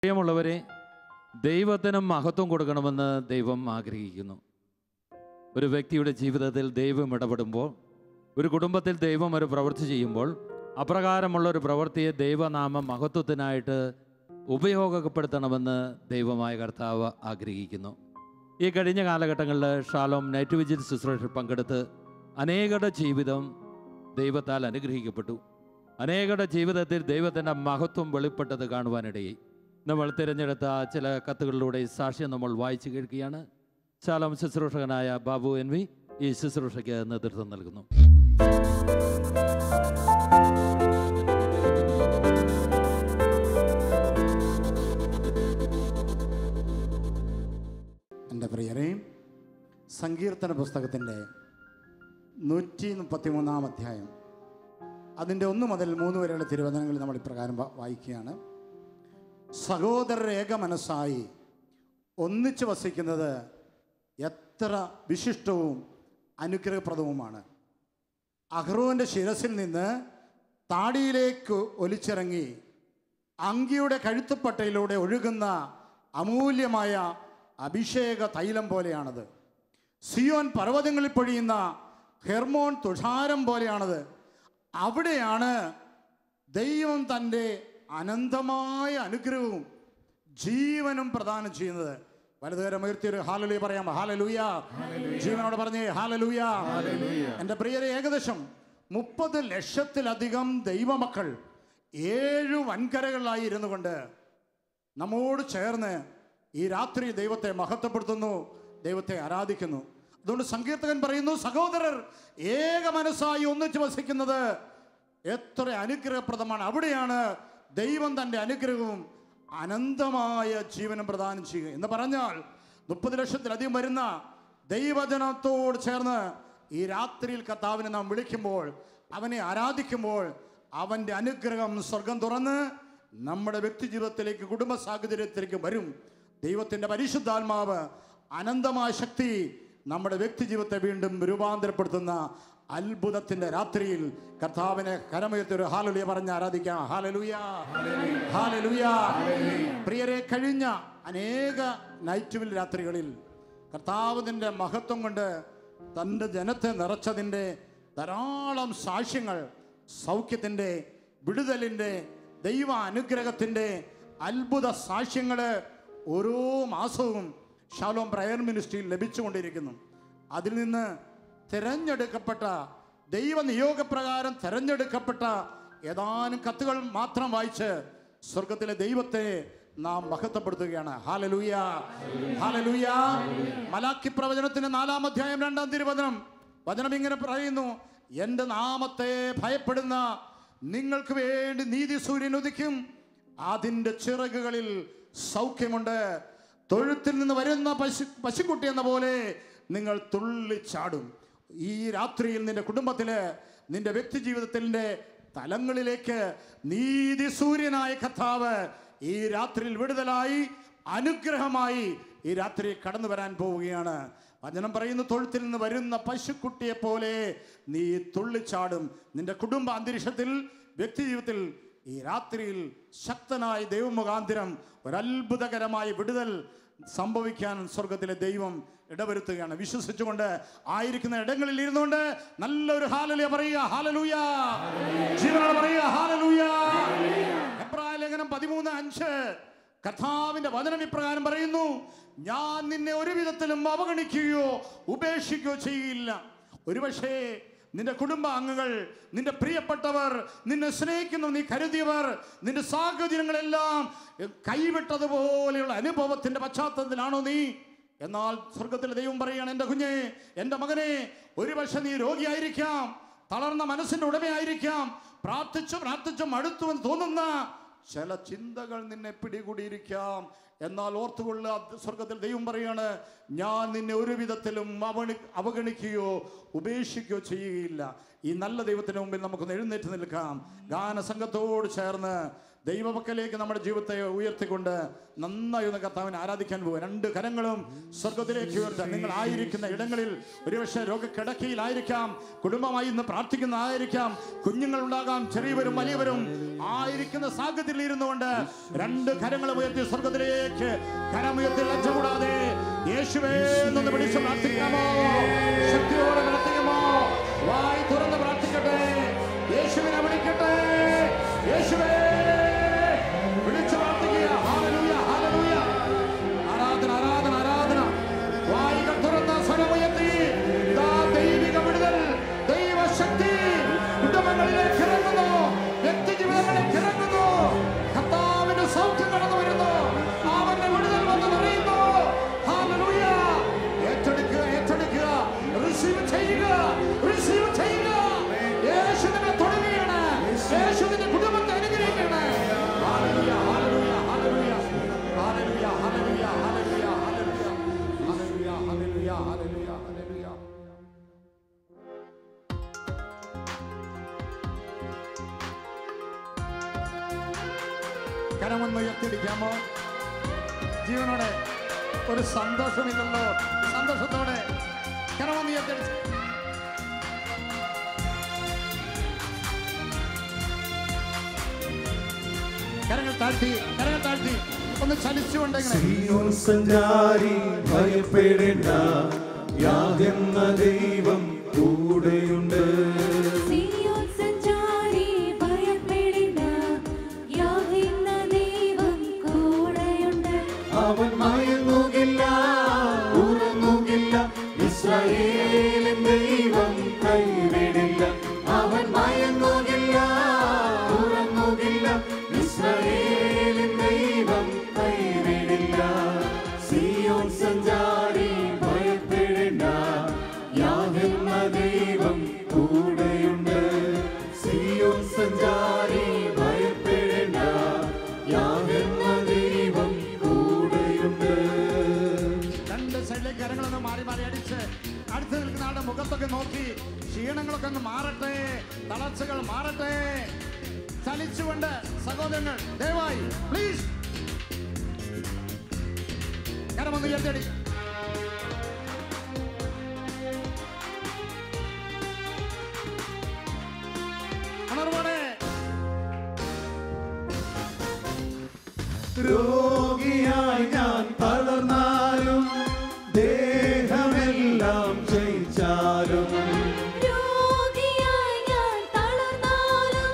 പ്രിയമുള്ളവരെ, ദൈവത്തിനും മഹത്വം കൊടുക്കണമെന്ന് ദൈവം ആഗ്രഹിക്കുന്നു. ഒരു വ്യക്തിയുടെ ജീവിതത്തിൽ ദൈവം ഇടപെടുമ്പോൾ, ഒരു കുടുംബത്തിൽ ദൈവം ഒരു പ്രവൃത്തി ചെയ്യുമ്പോൾ, അപ്രകാരമുള്ള ഒരു പ്രവൃത്തിയെ ദൈവനാമം മഹത്വത്തിനായിട്ട് ഉപയോഗപ്പെടുത്തണമെന്ന് ദൈവമായ കർത്താവ് ആഗ്രഹിക്കുന്നു. ഈ കഴിഞ്ഞ കാലഘട്ടങ്ങളിൽ ഷാലോം നൈറ്റ് വിജിൽ ശുശ്രൂഷയിൽ പങ്കെടുത്ത് അനേകരുടെ ജീവിതം ദൈവത്താൽ അനുഗ്രഹിക്കപ്പെട്ടു. അനേകരുടെ ജീവിതത്തിൽ ദൈവത്തിൻ്റെ മഹത്വം വെളിപ്പെട്ടത് കാണുവാനിടയായി. നമ്മൾ തിരഞ്ഞെടുത്ത ചില കത്തുകളിലൂടെ സാക്ഷ്യം നമ്മൾ വായിച്ചു കേൾക്കുകയാണ്. ഷാലോം ശുശ്രൂഷകനായ ബാബു എൻ വി ഈ ശുശ്രൂഷയ്ക്ക് നേതൃത്വം നൽകുന്നു. എൻ്റെ പ്രിയരെ, സങ്കീർത്തന പുസ്തകത്തിൻ്റെ 133 അധ്യായം അതിൻ്റെ 1 മുതൽ 3 വരെയുള്ള തിരുവചനങ്ങൾ നമ്മൾ ഇപ്രകാരം വായിക്കുകയാണ്. സഹോദരർ ഏക മനസ്സായി ഒന്നിച്ച് വസിക്കുന്നത് എത്ര വിശിഷ്ടവും അനുഗ്രഹപ്രദവുമാണ്. അഹ്റോന്റെ ശിരസിൽ നിന്ന് താടിയിലേക്ക് ഒലിച്ചിറങ്ങി അങ്കിയുടെ കഴുത്തുപ്പട്ടയിലൂടെ ഒഴുകുന്ന അമൂല്യമായ അഭിഷേക തൈലം പോലെയാണത്. സിയോൻ പർവ്വതങ്ങളിൽ പൊഴിയുന്ന ഹെർമോൻ തുഷാരം പോലെയാണത്. അവിടെയാണ് ദൈവം തൻ്റെ അനന്തമായ അനുഗ്രഹവും ജീവനും പ്രദാനം ചെയ്യുന്നത്. വലതുകരം ഉയർത്തിയൊരു ഹാലലൂയ പറയാം. ഹാലലൂയ. ജീവനോട് പറഞ്ഞേ ഹാലലൂയ. എൻ്റെ പ്രിയരെ, ഏകദേശം 30 ലക്ഷത്തിലധികം ദൈവമക്കൾ 7 വൻകരകളിലായി ഇരുന്നു കൊണ്ട് നമ്മോട് ചേർന്ന് ഈ രാത്രി ദൈവത്തെ മഹത്വപ്പെടുത്തുന്നു, ദൈവത്തെ ആരാധിക്കുന്നു. അതുകൊണ്ട് സങ്കീർത്തകൻ പറയുന്നു, സഹോദരർ ഏക മനസ്സായി ഒന്നിച്ച് വസിക്കുന്നത് എത്ര അനുഗ്രഹപ്രദമാണ്. അവിടെയാണ് ദൈവം തൻ്റെ അനുഗ്രഹവും അനന്തമായ ജീവനും പ്രദാനം ചെയ്യുക. എന്ന് പറഞ്ഞാൽ 30 ലക്ഷത്തിലധികം വരുന്ന ദൈവജനത്തോട് ചേർന്ന് ഈ രാത്രിയിൽ കർത്താവിനെ നാം വിളിക്കുമ്പോൾ, അവനെ ആരാധിക്കുമ്പോൾ, അവൻ്റെ അനുഗ്രഹം സ്വർഗം തുറന്ന് നമ്മുടെ വ്യക്തി ജീവിതത്തിലേക്ക്, കുടുംബ സാഹചര്യത്തിലേക്ക് വരും. ദൈവത്തിൻ്റെ പരിശുദ്ധാത്മാവ് അനന്തമായ ശക്തി നമ്മുടെ വ്യക്തി ജീവിതത്തെ വീണ്ടും രൂപാന്തരപ്പെടുത്തുന്ന അത്ഭുതത്തിൻ്റെ രാത്രിയിൽ കർത്താവിനെ കരമുയർത്തി ഹാലലൂയ പറഞ്ഞ് ആരാധിക്കാം. Hallelujah, hallelujah. പ്രിയരെ, കഴിഞ്ഞ അനേക നൈറ്റ് വിൽ രാത്രികളിൽ കർത്താവിൻ്റെ മഹത്വം കൊണ്ട് തൻ്റെ ജനത്തെ നിറച്ചതിൻ്റെ ധാരാളം സാക്ഷ്യങ്ങൾ, സൗഖ്യത്തിൻ്റെ, വിടുതലിൻ്റെ, ദൈവ അനുഗ്രഹത്തിൻ്റെ അത്ഭുത സാക്ഷ്യങ്ങൾ ഓരോ മാസവും ഷാലോം പ്രയർ മിനിസ്ട്രിയിൽ ലഭിച്ചുകൊണ്ടിരിക്കുന്നു. അതിൽ നിന്ന് തിരഞ്ഞെടുക്കപ്പെട്ട, ദൈവനിയോഗപ്രകാരം തിരഞ്ഞെടുക്കപ്പെട്ട ഏതാനും കത്തുകൾ മാത്രം വായിച്ച് സ്വർഗത്തിലെ ദൈവത്തെ നാം മഹത്വപ്പെടുത്തുകയാണ്. Hallelujah, hallelujah. മലാക്കി പ്രവചനത്തിന്റെ 4-ാം അധ്യായം 2-ാം തിരുവചനം വചനം ഇങ്ങനെ പറയുന്നു, എൻ്റെ നാമത്തെ ഭയപ്പെടുന്ന നിങ്ങൾക്ക് വേണ്ടി നീതി സൂര്യൻ ഉദിക്കും, അതിൻ്റെ ചിറകുകളിൽ സൗഖ്യമുണ്ട്. തൊഴുത്തിൽ നിന്ന് വരുന്ന പശുക്കുട്ടി എന്ന പോലെ നിങ്ങൾ തുള്ളിച്ചാടും. ഈ രാത്രിയിൽ നിന്റെ കുടുംബത്തില്, നിന്റെ വ്യക്തി ജീവിതത്തിൻ്റെ തലങ്ങളിലേക്ക് നീതി സൂര്യനായ കർത്താവ് ഈ രാത്രിയിൽ വിടുതലായി, അനുഗ്രഹമായി ഈ രാത്രി കടന്നു വരാൻ പോവുകയാണ്. വചനം പറയുന്നു, തൊഴുത്തിൽ നിന്ന് വരുന്ന പശുക്കുട്ടിയെ പോലെ നീ തുള്ളിച്ചാടും. നിന്റെ കുടുംബ അന്തരീക്ഷത്തിൽ, വ്യക്തി ജീവിതത്തിൽ ഈ രാത്രിയിൽ ശക്തനായ ദൈവമുഖാന്തരം ഒരത്ഭുതകരമായ വിടുതൽ സംഭവിക്കാൻ സ്വർഗത്തിലെ ദൈവം ഇടവരുത്തുകയാണ്. വിശ്വസിച്ചുകൊണ്ട് ആയിരിക്കുന്ന ഇടങ്ങളിൽ ഇരുന്നുകൊണ്ട് നല്ലൊരു ഹാലലൂയ പറയുക. ഹാലലൂയ. ജീവനോടെ പറയുക ഹാലലൂയ. എബ്രായ ലേഖനം 13:5 കർത്താവിന്റെ വചനം ഇപ്രകാരം പറയുന്നു, ഞാൻ നിന്നെ ഒരു വിധത്തിലും അവഗണിക്കുകയോ ഉപേക്ഷിക്കുകയോ ചെയ്യില്ല. ഒരുപക്ഷേ നിന്റെ കുടുംബാംഗങ്ങൾ, നിന്റെ പ്രിയപ്പെട്ടവർ, നിന്നെ സ്നേഹിക്കുന്നു, നീ കരുതിയവർ, നിന്റെ സാഹചര്യങ്ങളെല്ലാം കൈവിട്ടതുപോലെയുള്ള അനുഭവത്തിന്റെ പശ്ചാത്തലത്തിലാണോ നീ? എന്നാൽ സ്വർഗത്തിലെ ദൈവം പറയുകയാണ്, എൻ്റെ കുഞ്ഞെ, എൻ്റെ മകനെ, ഒരുപക്ഷെ നീ രോഗിയായിരിക്കാം, തളർന്ന മനസ്സിന്റെ ഉടമയായിരിക്കാം, പ്രാർത്ഥിച്ചും അടുത്തുവെന്ന് തോന്നുന്ന ചില ചിന്തകൾ നിന്നെ പിടികൂടിയിരിക്കാം. എന്നാൽ ഓർത്തുകൊള്ള, സ്വർഗത്തിൽ ദൈവം പറയാണ്, ഞാൻ നിന്നെ ഒരു വിധത്തിലും അവഗണിക്കുകയോ ഉപേക്ഷിക്കുകയോ ചെയ്യുകയില്ല. ഈ നല്ല ദൈവത്തിന് മുമ്പിൽ നമുക്കൊന്ന് എഴുന്നേറ്റ് നിൽക്കാം. ഗാനസംഘത്തോട് ചേർന്ന് ദൈവപക്കലേക്ക് നമ്മുടെ ജീവിതത്തെ ഉയർത്തിക്കൊണ്ട് നന്നായി ഒന്ന് കർത്താവിനെ ആരാധിക്കാൻ പോകുക. രണ്ട് കരങ്ങളും സ്വർഗത്തിലേക്ക് ഉയർത്താൻ. നിങ്ങൾ ആയിരിക്കുന്ന ഇടങ്ങളിൽ ഒരുപക്ഷെ രോഗക്കിടക്കയിലായിരിക്കാം, കുടുംബമായി ഇന്ന് പ്രാർത്ഥിക്കുന്നതായിരിക്കാം, കുഞ്ഞുങ്ങൾ ഉണ്ടാകാം, ചെറിയവരും വലിയവരും ആയിരിക്കുന്ന സാഹചര്യത്തിൽ ഇരുന്നുകൊണ്ട് രണ്ട് കരങ്ങളും ഉയർത്തി സ്വർഗത്തിലേക്ക് കരമുയർത്തി ലജ്ജ കൂടാതെ യേശുവേ എന്ന് വിളിച്ച് പ്രാർത്ഥിക്കാമോ? ശക്തിയോടെ പ്രാർത്ഥിക്കാമോ? വായി തുറന്ന് പ്രാർത്ഥിക്കട്ടെ. യേശുവിനെ വിളിക്കട്ടെ. യേശുവേ വിളിച്ചു പ്രാർത്ഥിക്കുക. Hallelujah, hallelujah. ആരാധന, ആരാധന, ആരാധന. വായികൾ തുറന്ന സ്വരമുയർത്തി ദൈവിക വിടുതൽ, ദൈവശക്തി കുടുംബങ്ങളിലേക്ക് ഇറങ്ങുന്നു, വ്യക്തി ജീവിതങ്ങളിലേക്ക് ഇറങ്ങുന്നു. കർത്താവിന്റെ സൗഖ്യം കടന്നു വരുന്നു. അവന്റെ വിടുതൽ വന്ന് നിറയുന്നു. ഹല്ലേലൂയ. ഏറ്റെടുക്കുക, ഏറ്റെടുക്കുക. റിസീവ് ചെയ്യുക, റിസീവ് ചെയ്യുക. യേശുവിനെ തൊടുകയാണ്. യേശുവിന്റെ കുടുംബത്തെ അനുഗ്രഹിക്കുകയാണ്. Hallelujah, hallelujah, hallelujah, hallelujah, hallelujah, hallelujah, hallelujah, hallelujah, hallelujah, hallelujah. കരമൊന്ന് ഉയർത്തിടിക്കാമോ? ജീവനോടെ ഒരു സന്തോഷമില്ലല്ലോ. സന്തോഷത്തോടെ കരമൊന്ന് ഉയർത്തിടിച്ച് കരങ്ങൾ താഴ്ത്തി, കരങ്ങൾ താഴ്ത്തി ഒന്ന് ചലിച്ചുകൊണ്ടെങ്ങനെ സിയോൻ സഞ്ചാരി ഭയപ്പെടേണ്ട, യാതെന്ന ദൈവം കൂടെയുണ്ട്. സിയോൻ സഞ്ചാരി ഭയപ്പെടേണ്ട, യാതെന്ന ദൈവം കൂടെയുണ്ട്. അവൻ മയങ്ങുകില്ല, ഉറങ്ങുകില്ല, ഇസ്രായേലിൻ ദൈവം കൈവിടില്ല. അവൻ മയങ്ങുകില്ല, ഉറങ്ങുകില്ല, ഇസ്രായേലിൻ ദൈവം കൈവിടില്ല. സിയോൻ സഞ്ചാരി ഭയപ്പെടേണ്ട, യാതെന്ന ദൈവം കൂടെയുണ്ട്. സിയോൻ സഞ്ചാരി ഭയപ്പെടേണ്ട, യാതെന്ന ദൈവം കൂടെയുണ്ട്. രണ്ട് സൈഡിലേക്ക് കരങ്ങളൊന്ന് മാറി മാറി അടിച്ച് അടുത്ത് നിൽക്കുന്ന ആളുടെ മുഖത്തൊക്കെ നോക്കി ക്ഷീണങ്ങളൊക്കെ ഒന്ന് മാറട്ടെ, തളർച്ചകൾ മാറട്ടെ. ചലിച്ചുകൊണ്ട് സഹോദരങ്ങൾ ദയവായി പ്ലീസ് കരമൊന്ന് ഉയർത്തിയടി. ഉണർവോടെ രോഗിയായി ഞാൻ തളർന്നാലും, ദേഹമെല്ലാം ക്ഷയിച്ചാലും, രോഗിയായി ഞാൻ തളർന്നാലും,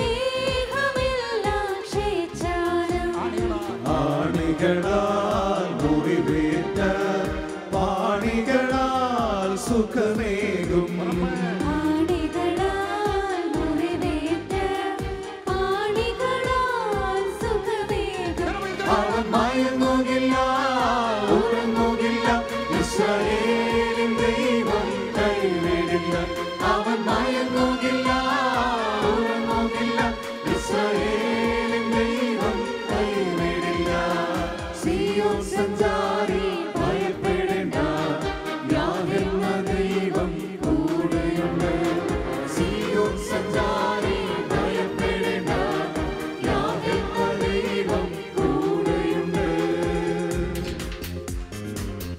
ദേഹമെല്ലാം ക്ഷയിച്ചാലും, ആണികളാൽ മുറിവേറ്റ പാണികളാൽ സുഖമേകും. ആണികളാൽ മുറിവേറ്റ് പാണികളാൽ സുഖമേകും. അവൻ മയങ്ങുകില്ല, ഉറങ്ങുകില്ല, ഇസ്രായേലിൻ ദൈവം കൈവിടില്ല. അവൻ മയങ്ങുകില്ല, ഉറങ്ങുകില്ല, ഇസ്രായേലിൻ ദൈവം കൈവിടില്ല. സിയോൻ സഞ്ചാരി ഭയപ്പെടേണ്ട, യാതെന്ന ദൈവം കൂടെയുണ്ട്. സിയോൻ സഞ്ചാരി ഭയപ്പെടേണ്ട, യാതെന്ന ദൈവം കൂടെയുണ്ട്.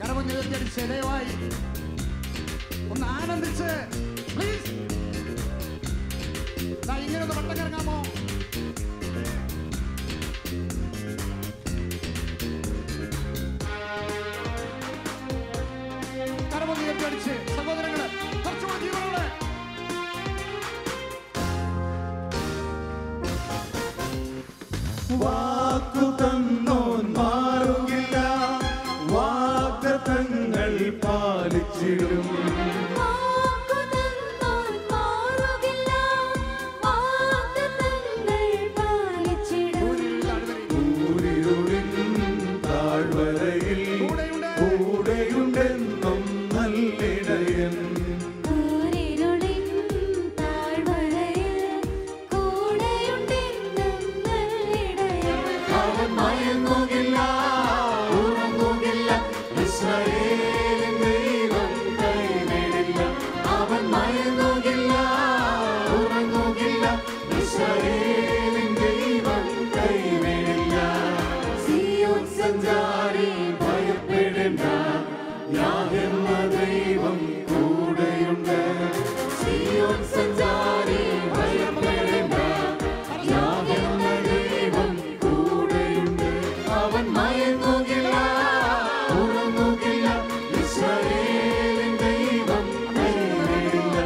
കരമൊന്ന് ഉയർത്തിയടിച്ച് ദയവായി ഒന്ന് ആനന്ദിച്ച് പ്ലീസ് ഇങ്ങനെ ഒന്ന് വട്ടം കറങ്ങാമോ? കരമൊന്ന് ഉയർത്തിയടിച്ച് സഹോദരങ്ങള് കുറച്ചുകൂടെ ജീവനോടെ വാക്കു തന്നോൻ മാറുകില്ല, വാഗ്ദത്തങ്ങൾ പാലിച്ചിടും. വാക്കു തന്നോൻ മാറുകില്ല, വാഗ്ദത്തങ്ങൾ പാലിച്ചിടും. ഊരിരുളിൻ താഴ്വരയിൽ കൂടെയുണ്ടെന്നും നല്ലിടയൻ. ഊരിരുളിൻ താഴ്വരയിൽ കൂടെയുണ്ടെന്നും നല്ലിടയൻ. അവൻ സഞ്ചാരി ഭയപ്പെടേണ്ട, യാഹെന്ന ദൈവം കൂടെയുണ്ട്. സിയോൻ സഞ്ചാരി ഭയപ്പെടേണ്ട, യാഹെന്ന ദൈവം കൂടെയുണ്ട്. അവൻ മയങ്ങുകില്ല, ഉറങ്ങുകില്ല, ഇസ്രായേലിൻ ദൈവം കൈവിടില്ല.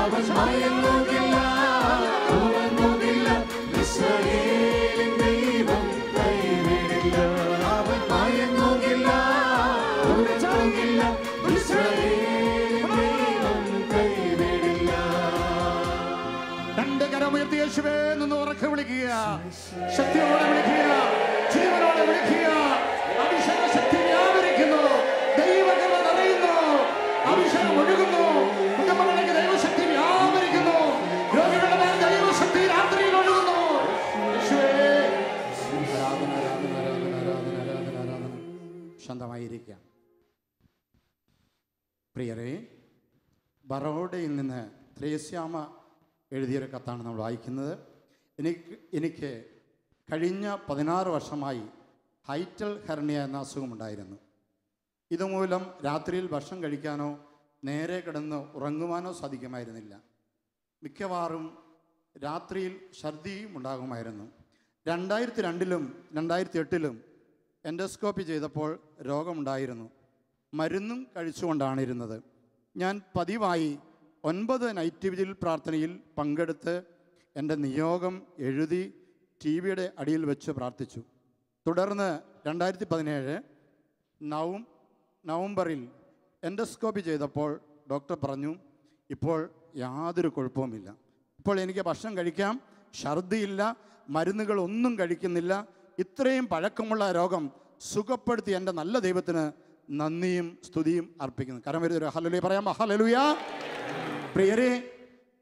അവൻ മയങ്ങുകില്ല, ഉറങ്ങുകില്ല, ഇസ്രായേലിൻ ദൈവം കൈവിടില്ല. അവൻ മയങ്ങുകില്ല, ഉറങ്ങുകില്ല, ഇസ്രായേലിൻ ദൈവം കൈവിടില്ല. രണ്ട് കരമുയർത്തി യേശുവേ നിന്ന് ഉറക്കെ വിളിക്കുക, ശക്തിയോടെ വിളിക്കുക, ജീവനോടെ വിളിക്കുക. അഭിഷേക ശക്തി വ്യാപരിക്കുന്നു, ദൈവകൃപ നിറയുന്നു, അഭിഷേകം ഒഴുകുന്നു, കുടുംബങ്ങളിലേക്ക് ദൈവശക്തി വ്യാപരിക്കുന്നു, രോഗികളുടെ മേൽ ദൈവശക്തി രാത്രിയിൽ ഒഴുകുന്നു. യേശുവേ, ആരാധന, ആരാധന, ആരാധന, ആരാധന, ആരാധന, ആരാധന. ശാന്തമായിരിക്കാം. പ്രിയരെ, ബറോഡയിൽ നിന്ന് ത്രേസ്യാമ എഴുതിയൊരു കത്താണ് നമ്മൾ വായിക്കുന്നത്. എനിക്ക് കഴിഞ്ഞ 16 വർഷമായി ഹൈറ്റൽ ഹെർണിയ എന്ന അസുഖമുണ്ടായിരുന്നു. ഇതുമൂലം രാത്രിയിൽ ഭക്ഷണം കഴിക്കാനോ നേരെ കിടന്ന് ഉറങ്ങുവാനോ സാധിക്കുമായിരുന്നില്ല. മിക്കവാറും രാത്രിയിൽ ഛർദിയും ഉണ്ടാകുമായിരുന്നു. 2002-ലും 2008-ലും എൻഡോസ്കോപ്പി ചെയ്തപ്പോൾ രോഗമുണ്ടായിരുന്നു. മരുന്നും കഴിച്ചുകൊണ്ടാണ് ഇരുന്നത്. ഞാൻ പതിവായി 9 നൈറ്റ് വിജിൽ പ്രാർത്ഥനയിൽ പങ്കെടുത്ത് എൻ്റെ നിയോഗം എഴുതി TV-യുടെ അടിയിൽ വെച്ച് പ്രാർത്ഥിച്ചു. തുടർന്ന് 2017 നവംബറിൽ എൻഡോസ്കോപ്പി ചെയ്തപ്പോൾ ഡോക്ടർ പറഞ്ഞു, ഇപ്പോൾ യാതൊരു കുഴപ്പവുമില്ല, ഇപ്പോൾ എനിക്ക് ഭക്ഷണം കഴിക്കാം, ഛർദിയില്ല, മരുന്നുകളൊന്നും കഴിക്കുന്നില്ല. ഇത്രയും പഴക്കമുള്ള രോഗം സുഖപ്പെടുത്തി എൻ്റെ നല്ല ദൈവത്തിന് നന്ദിയും സ്തുതിയും അർപ്പിക്കുന്നു. കാരണം ഒരു ഹല്ലേലൂയ പറയാം. ഹല്ലേലൂയ. പ്രിയരെ,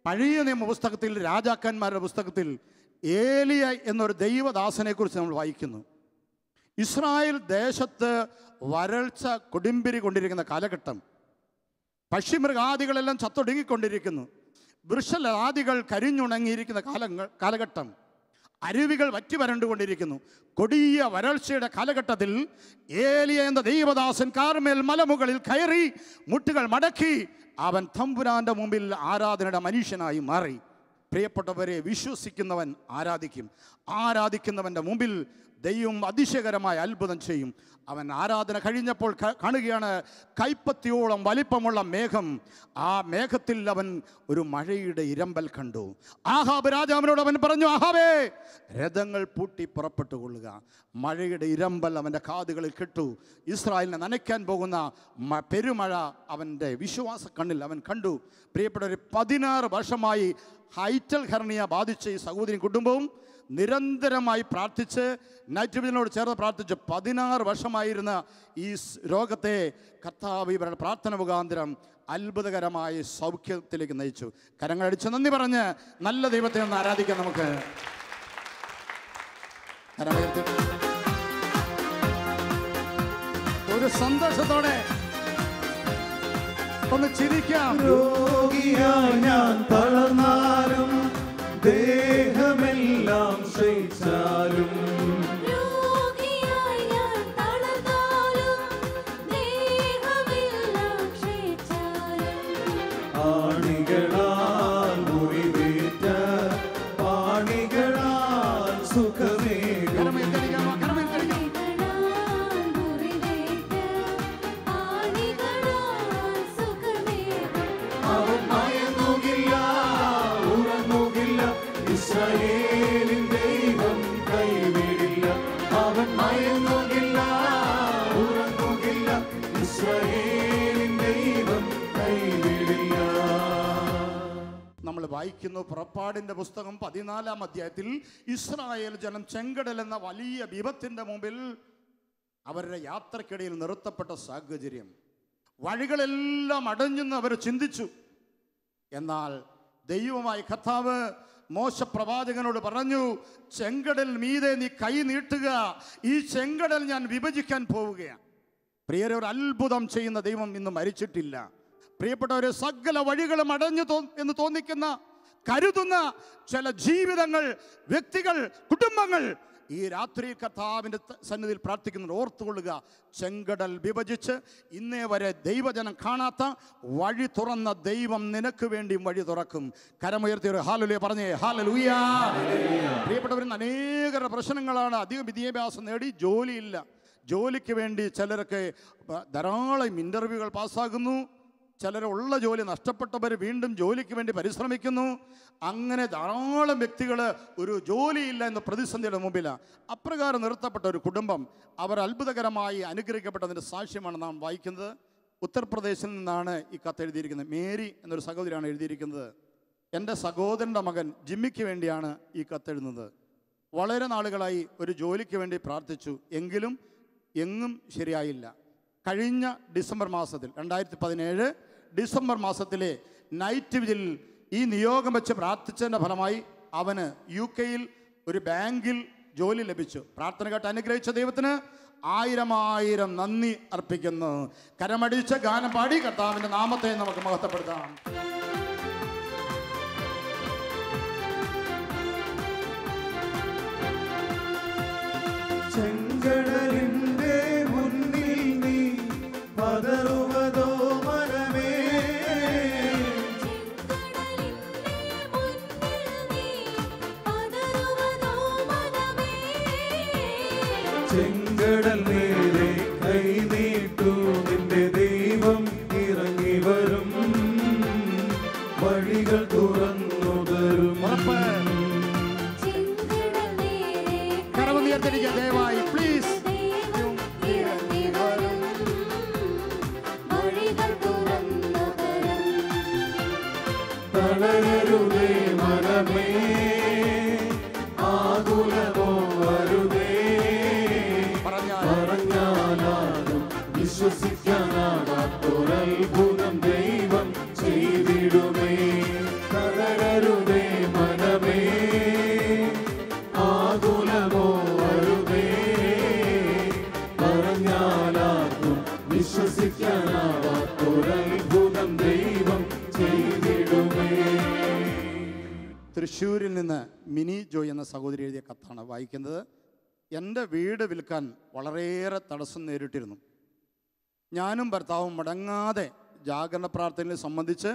പഴയ നിയമ പുസ്തകത്തിൽ, രാജാക്കന്മാരുടെ പുസ്തകത്തിൽ ഏലിയ എന്നൊരു ദൈവദാസനെ കുറിച്ച് നമ്മൾ വായിക്കുന്നു. ഇസ്രായേൽ ദേശത്ത് വരൾച്ച കൊടുമ്പിരി കൊണ്ടിരിക്കുന്ന കാലഘട്ടം. പക്ഷിമൃഗാദികളെല്ലാം ചത്തൊടുങ്ങിക്കൊണ്ടിരിക്കുന്നു. വൃക്ഷലതാദികൾ കരിഞ്ഞുണങ്ങിയിരിക്കുന്ന കാലഘട്ടം. അരുവികൾ വറ്റി വരണ്ടുകൊണ്ടിരിക്കുന്നു. കൊടിയ വരൾച്ചയുടെ കാലഘട്ടത്തിൽ ഏലിയ എന്ന ദൈവദാസൻ കാർമേൽ മലമുകളിൽ കയറി മുട്ടുകൾ മടക്കി അവൻ തമ്പുരാന്റെ മുമ്പിൽ ആരാധനയുടെ മനുഷ്യനായി മാറി. പ്രിയപ്പെട്ടവരെ, വിശ്വസിക്കുന്നവൻ ആരാധിക്കും. ആരാധിക്കുന്നവൻ്റെ മുമ്പിൽ ദൈവം അതിശയകരമായ അത്ഭുതം ചെയ്യും. അവൻ ആരാധന കഴിഞ്ഞപ്പോൾ കാണുകയാണ് കൈപ്പത്തിയോളം വലിപ്പമുള്ള മേഘം. ആ മേഘത്തിൽ അവൻ ഒരു മഴയുടെ ഇരമ്പൽ കണ്ടു. ആഹാബ് രാജാവിനോട് അവൻ പറഞ്ഞു, ആഹാബേ, രഥങ്ങൾ പൂട്ടി പുറപ്പെട്ടു കൊള്ളുക. മഴയുടെ ഇരമ്പൽ അവൻ്റെ കാതുകളിൽ കേട്ടു. ഇസ്രായേലിനെ നനയ്ക്കാൻ പോകുന്ന പെരുമഴ അവൻ്റെ വിശ്വാസ കണ്ണിൽ അവൻ കണ്ടു. പ്രിയപ്പെട്ടവർ, 16 വർഷമായി ഹൈറ്റൽ ഹെർണിയ ബാധിച്ച ഈ സഹോദരി കുടുംബവും നിരന്തരമായി പ്രാർത്ഥിച്ച്, നൈറ്റ് വിജിലിനോട് ചേർന്ന് പ്രാർത്ഥിച്ച് 16 വർഷമായിരുന്ന ഈ രോഗത്തെ കർത്താവ് ഇവരുടെ പ്രാർത്ഥന മുഖാന്തരം അത്ഭുതകരമായ സൗഖ്യത്തിലേക്ക് നയിച്ചു. കരങ്ങളടിച്ച് നന്ദി പറഞ്ഞ് നല്ല ദൈവത്തെ ഒന്ന് ആരാധിക്കാം. നമുക്ക് ഒരു സന്തോഷത്തോടെ ഒന്ന് ചിരിക്കാം. രോഗിയായി ഞാൻ തളർന്നാലും ദേഹമെല്ലാം ക്ഷയിച്ചാലും രോഗിയായി ഞാൻ തളർന്നാലും ദേഹമെല്ലാം ക്ഷയിച്ചാലും ആണികളാൽ മുറിവേറ്റ പാണികളാൽ സുഖമേകും. അവൻ മയങ്ങുകില്ല, ഉറങ്ങുകില്ല, ഇസ്രായേലിൻ ദൈവം കൈവിടില്ല. അവൻ മയങ്ങുകില്ല, ഉറങ്ങുകില്ല, ഇസ്രായേലിൻ ദൈവം കൈവിടില്ല. നമ്മൾ വായിക്കുന്നു പുറപ്പാടിന്റെ പുസ്തകം 14-ാം അധ്യായത്തിൽ ഇസ്രായേൽ ജനം ചെങ്കടൽ എന്ന വലിയ വിപത്തിന്റെ മുമ്പിൽ അവരുടെ യാത്രക്കിടയിൽ നിർത്തപ്പെട്ട സാഹചര്യം. വഴികളെല്ലാം അടഞ്ഞെന്ന് അവർ ചിന്തിച്ചു. എന്നാൽ ദൈവമായ കർത്താവ് മോശ പ്രവാചകനോട് പറഞ്ഞു, ചെങ്കടൽ മീതെ നീ കൈ നീട്ടുക, ഈ ചെങ്കടൽ ഞാൻ വിഭജിക്കാൻ പോവുകയാണ്. പ്രിയരെ, ഒരു അത്ഭുതം ചെയ്യുന്ന ദൈവം ഇന്ന് മരിച്ചിട്ടില്ല. പ്രിയപ്പെട്ടവരെ, സകല വഴികളും അടഞ്ഞു എന്ന് തോന്നിക്കുന്ന, കരുതുന്ന ചില ജീവിതങ്ങൾ, വ്യക്തികൾ, കുടുംബങ്ങൾ ഈ രാത്രി കർത്താവിൻ്റെ സന്നിധിയിൽ പ്രാർത്ഥിക്കുന്നത് ഓർത്തുകൊള്ളുക. ചെങ്കടൽ വിഭജിച്ച് ഇന്നേ വരെ ദൈവജനം കാണാത്ത വഴി തുറന്ന ദൈവം നിനക്ക് വേണ്ടിയും വഴി തുറക്കും. കരമുയർത്തി ഒരു ഹല്ലേലൂയ പറഞ്ഞേ. ഹല്ലേലൂയ. പ്രിയപ്പെട്ടവരിൽ അനേക പ്രശ്നങ്ങളാണ്. അധികം വിദ്യാഭ്യാസം നേടി ജോലിയില്ല. ജോലിക്ക് വേണ്ടി ചിലരൊക്കെ ധാരാളം ഇൻ്റർവ്യൂകൾ പാസ്സാകുന്നു. ചിലരുള്ള ജോലി നഷ്ടപ്പെട്ടവർ വീണ്ടും ജോലിക്ക് വേണ്ടി പരിശ്രമിക്കുന്നു. അങ്ങനെ ധാരാളം വ്യക്തികൾ ഒരു ജോലിയില്ല എന്ന പ്രതിസന്ധിയുടെ മുമ്പിലാണ്. അപ്രകാരം നിർത്തപ്പെട്ട ഒരു കുടുംബം അവർ അത്ഭുതകരമായി അനുഗ്രഹിക്കപ്പെട്ടതിൻ്റെ സാക്ഷ്യമാണ് നാം വായിക്കുന്നത്. ഉത്തർപ്രദേശിൽ നിന്നാണ് ഈ കത്ത് എഴുതിയിരിക്കുന്നത്. മേരി എന്നൊരു സഹോദരിയാണ് എഴുതിയിരിക്കുന്നത്. എൻ്റെ സഹോദരൻ്റെ മകൻ ജിമ്മിക്ക് വേണ്ടിയാണ് ഈ കത്തെഴുതുന്നത്. വളരെ നാളുകളായി ഒരു ജോലിക്ക് വേണ്ടി പ്രാർത്ഥിച്ചു, എങ്കിലും എങ്ങും ശരിയായില്ല. കഴിഞ്ഞ ഡിസംബർ മാസത്തിൽ 2017 ഡിസംബർ മാസത്തിലെ നൈറ്റ് വിജിൽ ഈ നിയോഗം വെച്ച് പ്രാർത്ഥിച്ചതിൻ്റെ ഫലമായി അവന് UK ഒരു ബാങ്കിൽ ജോലി ലഭിച്ചു. പ്രാർത്ഥന കേട്ട് അനുഗ്രഹിച്ച ദൈവത്തിന് 1000 നന്ദി അർപ്പിക്കുന്നു. കരമടിച്ച് ഗാനം പാടി കർത്താവിൻ്റെ നാമത്തെ നമുക്ക് മഹത്വപ്പെടുത്താം. ചെങ്കടലിന്റെ മുന്നിൽ നീ പതറുവതോ മനമേ? ചെങ്കടൽ നേരെ കൈ നീട്ടു, നിന്റെ ദൈവം ഇറങ്ങി വരും, വഴികൾ തുറന്നു തരും. ദയവായി പ്ലീസ്. തളരരുതേ മനമേ, ആകുലമോ വരുതേ, പറഞ്ഞാലും വിശ്വസിക്കാനാകാത്തൊരത്ഭുതം ദൈവം ചെയ്തിടുമേ. തളരരുതേ മനമേ, ആകുലമോ വരുതേ, പറഞ്ഞാലും വിശ്വസിക്കാനാകാത്തൊരത്ഭുതം ദൈവം ചെയ്തിടുമേ. തൃശ്ശൂരിൽ നിന്ന് മിനി ജോയ് എന്ന സഹോദരി എഴുതിയ കത്താണ് വായിക്കുന്നത്. എൻ്റെ വീട് വിൽക്കാൻ വളരെയേറെ തടസ്സം നേരിട്ടിരുന്നു. ഞാനും ഭർത്താവും മുടങ്ങാതെ ജാഗരണ പ്രാർത്ഥനയെ സംബന്ധിച്ച്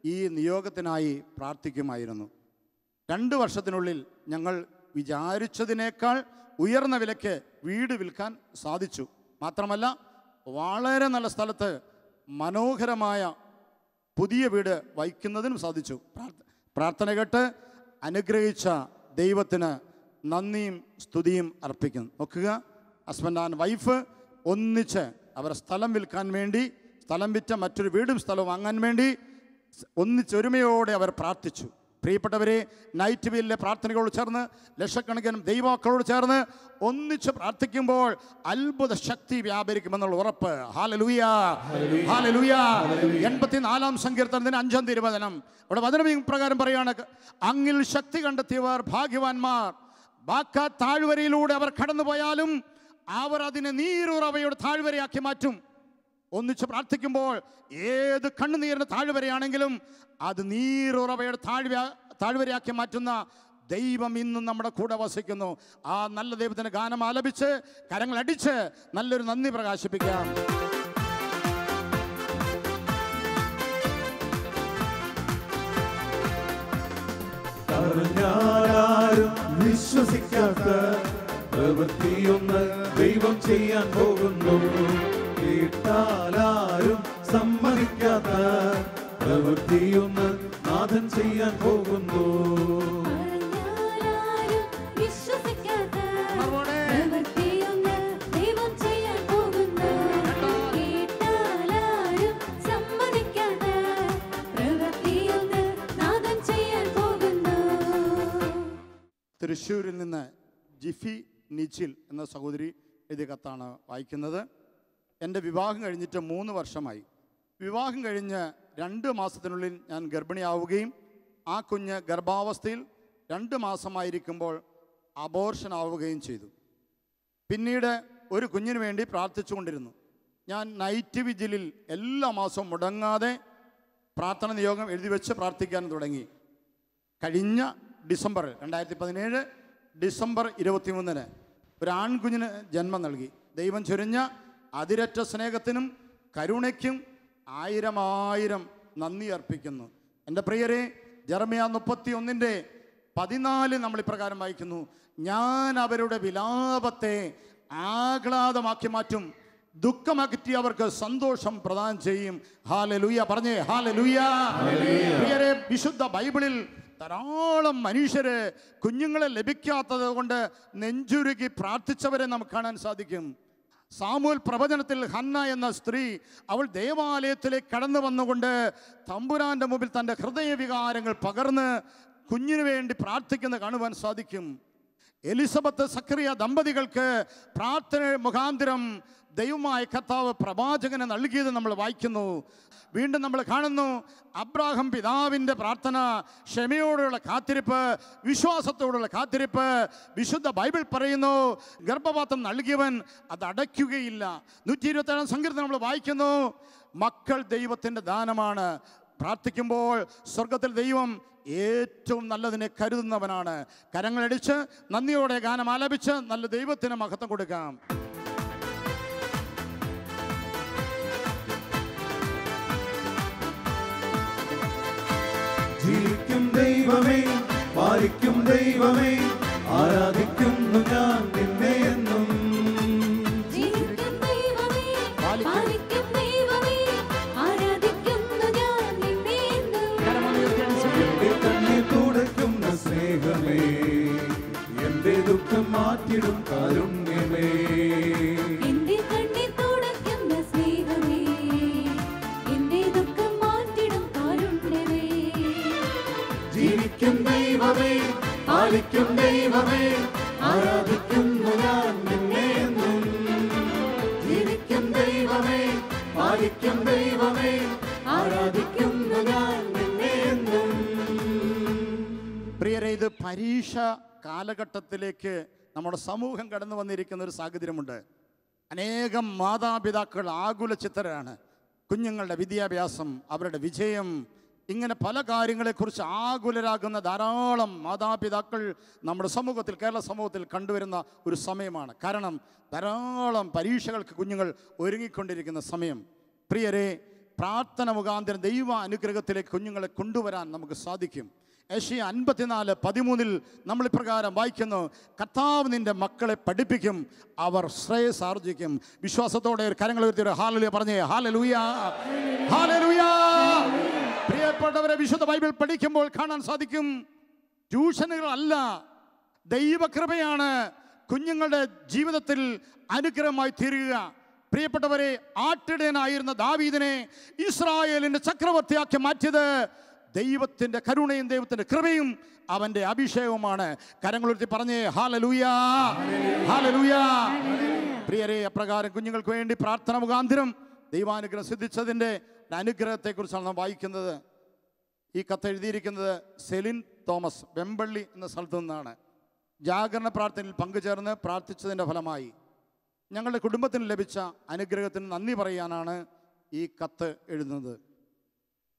ഈ നിയോഗത്തിനായി പ്രാർത്ഥിക്കുമായിരുന്നു. 2 വർഷത്തിനുള്ളിൽ ഞങ്ങൾ വിചാരിച്ചതിനേക്കാൾ ഉയർന്ന വിലയ്ക്ക് വീട് വിൽക്കാൻ സാധിച്ചു. മാത്രമല്ല വളരെ നല്ല സ്ഥലത്ത് മനോഹരമായ പുതിയ വീട് വയ്ക്കുന്നതിനും സാധിച്ചു. പ്രാർത്ഥന കേട്ട് അനുഗ്രഹിച്ച ദൈവത്തിന് നന്ദിയും സ്തുതിയും അർപ്പിക്കുന്നു. നോക്കുക, ഹസ്ബൻഡ് ആൻഡ് വൈഫ് ഒന്നിച്ച് അവർ സ്ഥലം വിൽക്കാൻ വേണ്ടി, സ്ഥലം വിറ്റ മറ്റൊരു വീടും സ്ഥലവും വാങ്ങാൻ വേണ്ടി ഒന്നിച്ചൊരുമയോടെ അവർ പ്രാർത്ഥിച്ചു. പ്രിയപ്പെട്ടവരെ, നൈറ്റ് വീലിലെ പ്രാർത്ഥനകളോട് ചേർന്ന് ലക്ഷക്കണക്കിന് ദൈവമക്കളോട് ചേർന്ന് ഒന്നിച്ച് പ്രാർത്ഥിക്കുമ്പോൾ അത്ഭുത ശക്തി വ്യാപരിക്കുമെന്നുള്ള ഉറപ്പ്. Hallelujah, hallelujah. 84 സങ്കീർത്തനത്തിന് 5 തിരുവചനം. അവിടെ വചനം പ്രകാരം പറയാണ്, അങ്ങിൽ ശക്തി കണ്ടെത്തിയവർ ഭാഗ്യവാന്മാർ. ബാക്കാ താഴ്വരയിലൂടെ അവർ കടന്നുപോയാലും അവർ അതിനെ നീരുറവയുടെ താഴ്വരയാക്കി മാറ്റും. ഒന്നിച്ച് പ്രാർത്ഥിക്കുമ്പോൾ ഏത് കണ്ണുനീരിന് താഴ്വരയാണെങ്കിലും അത് നീരുറവയുടെ താഴ്വരയാക്കി മാറ്റുന്ന ദൈവം ഇന്നും നമ്മുടെ കൂടെ വസിക്കുന്നു. ആ നല്ല ദൈവത്തിന് ഗാനം ആലപിച്ച് കരങ്ങളടിച്ച് നല്ലൊരു നന്ദി പ്രകാശിപ്പിക്കാം. പറഞ്ഞാലും വിശ്വസിക്കാത്ത പ്രവൃത്തിയൊന്ന് ദൈവം ചെയ്യാൻ പോകുന്നു. കേട്ടാലാരും സമ്മതിക്കാത്ത പ്രവൃത്തിയൊന്ന് നാഥൻ ചെയ്യാൻ പോകുന്നു. തൃശ്ശൂരിൽ നിന്ന് ജിഫി നിച്ചിൽ എന്ന സഹോദരി എഴുതിയ കത്താണ് വായിക്കുന്നത്. എൻ്റെ വിവാഹം കഴിഞ്ഞിട്ട് 3 വർഷമായി. വിവാഹം കഴിഞ്ഞ് 2 മാസത്തിനുള്ളിൽ ഞാൻ ഗർഭിണിയാവുകയും ആ കുഞ്ഞ് ഗർഭാവസ്ഥയിൽ 2 മാസമായിരിക്കുമ്പോൾ അബോർഷൻ ആവുകയും ചെയ്തു. പിന്നീട് ഒരു കുഞ്ഞിന് വേണ്ടി പ്രാർത്ഥിച്ചുകൊണ്ടിരുന്നു. ഞാൻ നൈറ്റ് വിജിലിൽ എല്ലാ മാസവും മുടങ്ങാതെ പ്രാർത്ഥന നിയോഗം എഴുതി വെച്ച് പ്രാർത്ഥിക്കാൻ തുടങ്ങി. കഴിഞ്ഞ ഡിസംബർ 2017 ഡിസംബർ 23 ഒരു ആൺകുഞ്ഞിന് ജന്മം നൽകി. ദൈവം ചൊരിഞ്ഞ അതിരറ്റ സ്നേഹത്തിനും കരുണയ്ക്കും 1000 നന്ദി അർപ്പിക്കുന്നു. എൻ്റെ പ്രിയരെ, ജെറമ്യാ 31:14 നമ്മൾ ഇപ്രകാരം വായിക്കുന്നു: ഞാൻ അവരുടെ വിലാപത്തെ ആഹ്ലാദമാക്കി മാറ്റും, ദുഃഖമകറ്റി അവർക്ക് സന്തോഷം പ്രദാനം ചെയ്യും. ഹല്ലേലൂയ, പറഞ്ഞേ ഹല്ലേലൂയ. പ്രിയരെ, വിശുദ്ധ ബൈബിളിൽ ധാരാളം മനുഷ്യര് കുഞ്ഞുങ്ങളെ ലഭിക്കാത്തത് കൊണ്ട് നെഞ്ചുരുകി പ്രാർത്ഥിച്ചവരെ നമുക്ക് കാണാൻ സാധിക്കും. സാമുവേൽ പ്രവചനത്തിൽ ഹന്ന എന്ന സ്ത്രീ, അവൾ ദേവാലയത്തിലേക്ക് കടന്നു വന്നുകൊണ്ട് തമ്പുരാന്റെ മുമ്പിൽ തൻ്റെ ഹൃദയവികാരങ്ങൾ പകർന്ന് കുഞ്ഞിനു വേണ്ടി പ്രാർത്ഥിക്കുന്ന കാണുവാൻ സാധിക്കും. എലിസബത്ത് സക്കറിയ ദമ്പതികൾക്ക് പ്രാർത്ഥന മുഖാന്തരം ദൈവമായ കർത്താവ് പ്രവാചകനെ നൽകിയത് നമ്മൾ വായിക്കുന്നു. വീണ്ടും നമ്മൾ കാണുന്നു അബ്രാഹാം പിതാവിൻ്റെ പ്രാർത്ഥന, ക്ഷമയോടുള്ള കാത്തിരിപ്പ്, വിശ്വാസത്തോടുള്ള കാത്തിരിപ്പ്. വിശുദ്ധ ബൈബിൾ പറയുന്നു, ഗർഭപാത്രം നൽകിയവൻ അത് അടയ്ക്കുകയില്ല. 127 സങ്കീർത്തനം നമ്മൾ വായിക്കുന്നു, മക്കൾ ദൈവത്തിൻ്റെ ദാനമാണ്. പ്രാർത്ഥിക്കുമ്പോൾ സ്വർഗത്തിൽ ദൈവം ഏറ്റവും നല്ലതിനെ കരുതുന്നവനാണ്. കരങ്ങളടിച്ച് നന്ദിയോടെ ഗാനം ആലപിച്ച് നല്ല ദൈവത്തിന് മഹത്വം കൊടുക്കാം. ജീവിക്കും ദൈവമേ, പാലിക്കും ദൈവമേ, ആരാധിക്കുന്നു ഞാൻ നിന്നെ എന്നും. ജീവിക്കും ദൈവമേ, പാലിക്കും ദൈവമേ, ആരാധിക്കുന്നു ഞാൻ നിന്നെ എന്നും. എന്റെ കണ്ണീർ തുടയ്ക്കുന്ന സ്നേഹമേ, എന്റെ ദുഃഖം മാറ്റിടും കാരുണ്യമേ. എന്റെ കണ്ണിൽ തുടയ്ക്കുന്ന സ്നേഹമേ, എന്റെ ദുഃഖം മാറ്റിടും കാരുണ്യമേ. ജീവിക്കും ദൈവമേ, പാലിക്കും ദൈവമേ, ആരാധിക്കുന്നു ഞാൻ നിന്നെ എന്നും. ജീവിക്കും ദൈവമേ, പാലിക്കും ദൈവമേ, ആരാധിക്കുന്നു ഞാൻ നിന്നെ എന്നും. പ്രിയരെ, ഇത് പരീക്ഷ കാലഘട്ടത്തിലേക്ക് നമ്മുടെ സമൂഹം കടന്നു വന്നിരിക്കുന്ന ഒരു സാഹചര്യമുണ്ട്. അനേകം മാതാപിതാക്കൾ ആകുല ചിത്തരാണ്. കുഞ്ഞുങ്ങളുടെ വിദ്യാഭ്യാസം, അവരുടെ വിജയം, ഇങ്ങനെ പല കാര്യങ്ങളെക്കുറിച്ച് ആകുലരാകുന്ന ധാരാളം മാതാപിതാക്കൾ നമ്മുടെ സമൂഹത്തിൽ, കേരള സമൂഹത്തിൽ കണ്ടുവരുന്ന ഒരു സമയമാണ്. കാരണം ധാരാളം പരീക്ഷകൾക്ക് കുഞ്ഞുങ്ങൾ ഒരുങ്ങിക്കൊണ്ടിരിക്കുന്ന സമയം. പ്രിയരെ, പ്രാർത്ഥന മുഖാന്തരം ദൈവ അനുഗ്രഹത്തിലേക്ക് കുഞ്ഞുങ്ങളെ കൊണ്ടുവരാൻ നമുക്ക് സാധിക്കും. യെശയ്യാ 54:13 നമ്മൾ ഇപ്രകാരം വായിക്കുന്നു, കർത്താവ് നിന്റെ മക്കളെ പഠിപ്പിക്കും, അവർ ശ്രേയസ് ആർജിക്കും. വിശ്വാസത്തോടെ കരങ്ങൾ ഉയർത്തി ഹല്ലേലൂയ പറഞ്ഞേ ഹല്ലേലൂയ, ഹല്ലേലൂയ. പ്രിയപ്പെട്ടവരെ, വിശുദ്ധ ബൈബിൾ പഠിക്കുമ്പോൾ കാണാൻ സാധിക്കും, ട്യൂഷനുകളല്ല, ദൈവകൃപയാണ് കുഞ്ഞുങ്ങളുടെ ജീവിതത്തിൽ അനുഗ്രഹമായി തീരുക. പ്രിയപ്പെട്ടവരെ, ആട്ടിടയനായിരുന്ന ദാവീദിനെ ഇസ്രായേലിന്റെ ചക്രവർത്തിയാക്കി മാറ്റിയത് ദൈവത്തിൻ്റെ കരുണയും ദൈവത്തിൻ്റെ കൃപയും അവൻ്റെ അഭിഷേകവുമാണ്. കരങ്ങളുയർത്തി പറഞ്ഞേ ഹല്ലേലൂയ, ഹല്ലേലൂയ. പ്രിയരെ, അപ്രകാരം കുഞ്ഞുങ്ങൾക്ക് വേണ്ടി പ്രാർത്ഥന മുഖാന്തരം ദൈവാനുഗ്രഹം സിദ്ധിച്ചതിൻ്റെ അനുഗ്രഹത്തെക്കുറിച്ചാണ് നാം വായിക്കുന്നത്. ഈ കത്ത് എഴുതിയിരിക്കുന്നത് സെലിൻ തോമസ്, വെമ്പള്ളി എന്ന സ്ഥലത്തു നിന്നാണ്. ജാഗരണ പ്രാർത്ഥനയിൽ പങ്കുചേർന്ന് പ്രാർത്ഥിച്ചതിൻ്റെ ഫലമായി ഞങ്ങളുടെ കുടുംബത്തിന് ലഭിച്ച അനുഗ്രഹത്തിന് നന്ദി പറയാനാണ് ഈ കത്ത് എഴുതുന്നത്.